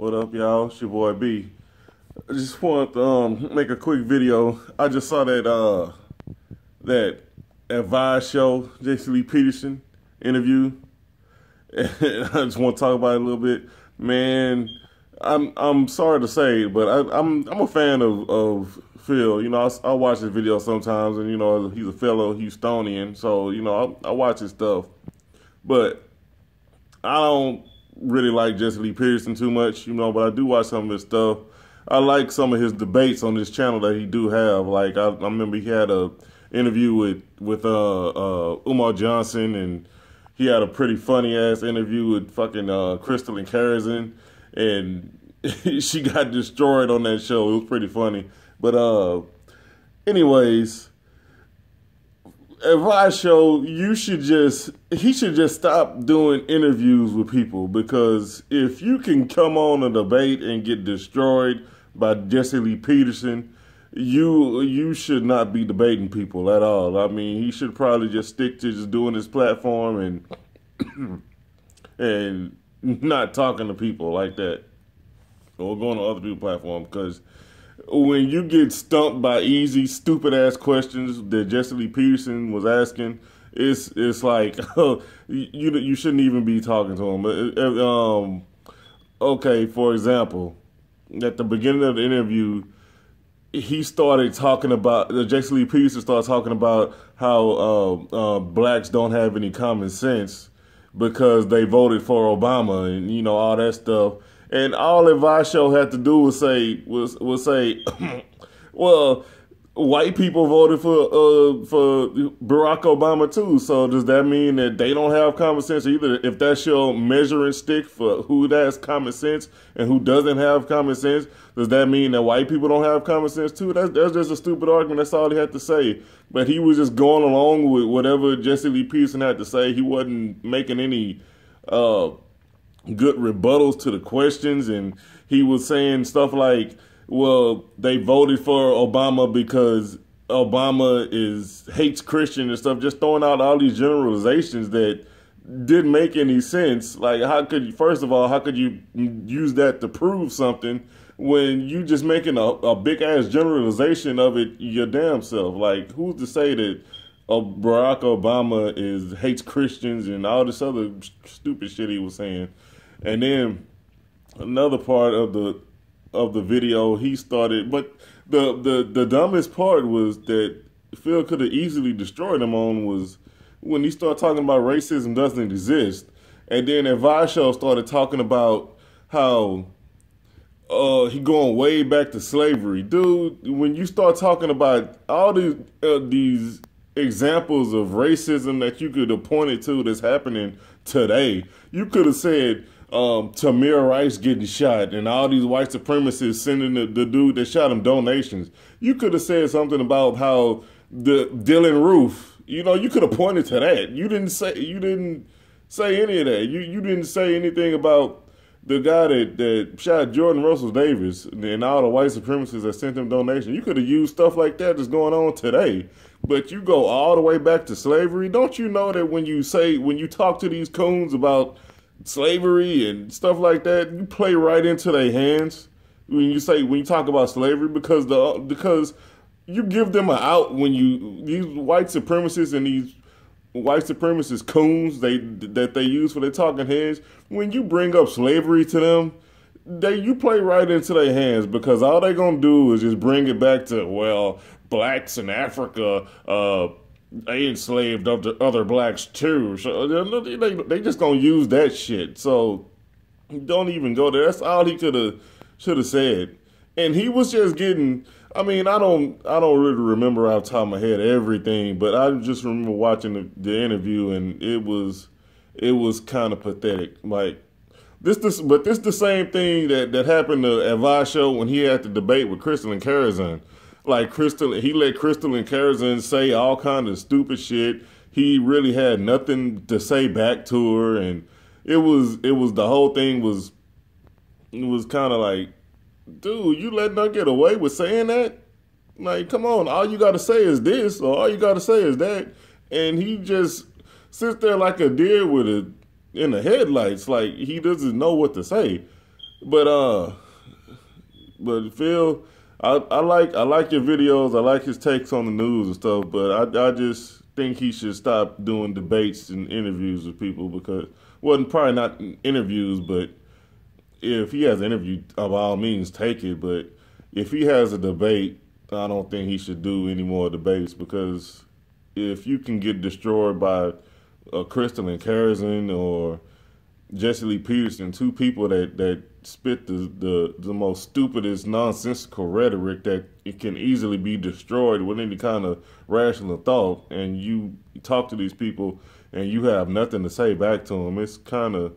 What up, y'all? It's your boy B. I just want to make a quick video. I just saw that Advice show, Jason Lee Peterson interview, and I just want to talk about it a little bit. Man, I'm sorry to say, but I'm a fan of Phil. You know, I watch his videos sometimes, and you know he's a fellow Houstonian, so you know I watch his stuff, but I don't really like Jesse Lee Peterson too much, you know, but I do watch some of his stuff. I like some of his debates on this channel that he do have. Like I remember he had a interview with Umar Johnson, and he had a pretty funny ass interview with fucking Crystal and Karazin, and she got destroyed on that show. It was pretty funny. But anyways, Advice show, he should just stop doing interviews with people, because if you can come on a debate and get destroyed by Jesse Lee Peterson, you should not be debating people at all. I mean, he should probably just stick to just doing his platform and not talking to people like that, or going on other people's platform, because when you get stumped by easy, stupid ass questions that Jesse Lee Peterson was asking, it's like you shouldn't even be talking to him. Okay, for example, at the beginning of the interview, he started talking about Jesse Lee Peterson started talking about how blacks don't have any common sense because they voted for Obama, and you know all that stuff. And all Advice show had to do was say, well, white people voted for Barack Obama too. So does that mean that they don't have common sense either? If that's your measuring stick for who has common sense and who doesn't have common sense, does that mean that white people don't have common sense too? That's just a stupid argument. That's all he had to say. But he was just going along with whatever Jesse Lee Peterson had to say. He wasn't making any good rebuttals to the questions, and he was saying stuff like, well, they voted for Obama because Obama hates Christian and stuff, just throwing out all these generalizations that didn't make any sense. Like, first of all, how could you use that to prove something when you just making a big ass generalization of it your damn self? Like, who's to say that Barack Obama hates Christians and all this other stupid shit he was saying? And then another part of the video, he started, but the dumbest part was that Phil could have easily destroyed him on was when he started talking about racism doesn't exist. And then Advice show started talking about how he going way back to slavery. Dude, when you start talking about all these examples of racism that you could have pointed to that's happening today, you could have said Tamir Rice getting shot and all these white supremacists sending the dude that shot him donations. You could have said something about how the Dylan Roof, you know, you could have pointed to that. You didn't say any of that. You didn't say anything about the guy that shot Jordan Russell Davis and all the white supremacists that sent him donations. You could have used stuff like that that's going on today. But you go all the way back to slavery. Don't you know that when you talk to these coons about slavery and stuff like that, you play right into their hands when you talk about slavery, because you give them an out when these white supremacists and these white supremacist coons that they use for their talking heads, when you bring up slavery to them, you play right into their hands, because all they gonna do is just bring it back to, well, blacks in Africa they enslaved other blacks too. So they just gonna use that shit. So don't even go there. That's all he should have said. And he was just getting, I mean, I don't really remember off the top of my head everything, but I just remember watching the interview, and it was kind of pathetic. Like this the same thing that happened to Advice show when he had the debate with Crystal and Karazin. Like he let Crystal and Karazin say all kind of stupid shit. He really had nothing to say back to her, and it was the whole thing was kind of like, dude, you letting her get away with saying that? Like, come on, all you got to say is this, or all you got to say is that. And he just sits there like a deer in the headlights, like he doesn't know what to say. But Phil, I like your videos. I like his takes on the news and stuff. But I just think he should stop doing debates and interviews with people because, well, probably not interviews, but if he has an interview, by all means, take it. But if he has a debate, I don't think he should do any more debates because if you can get destroyed by Crystal and Carrison or Jesse Lee Peterson, two people that spit the most stupidest, nonsensical rhetoric that it can easily be destroyed with any kind of rational thought, and you talk to these people and you have nothing to say back to them, it's kind of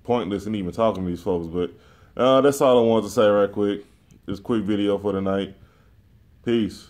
pointless in even talking to these folks. But that's all I wanted to say right quick. This quick video for tonight. Peace.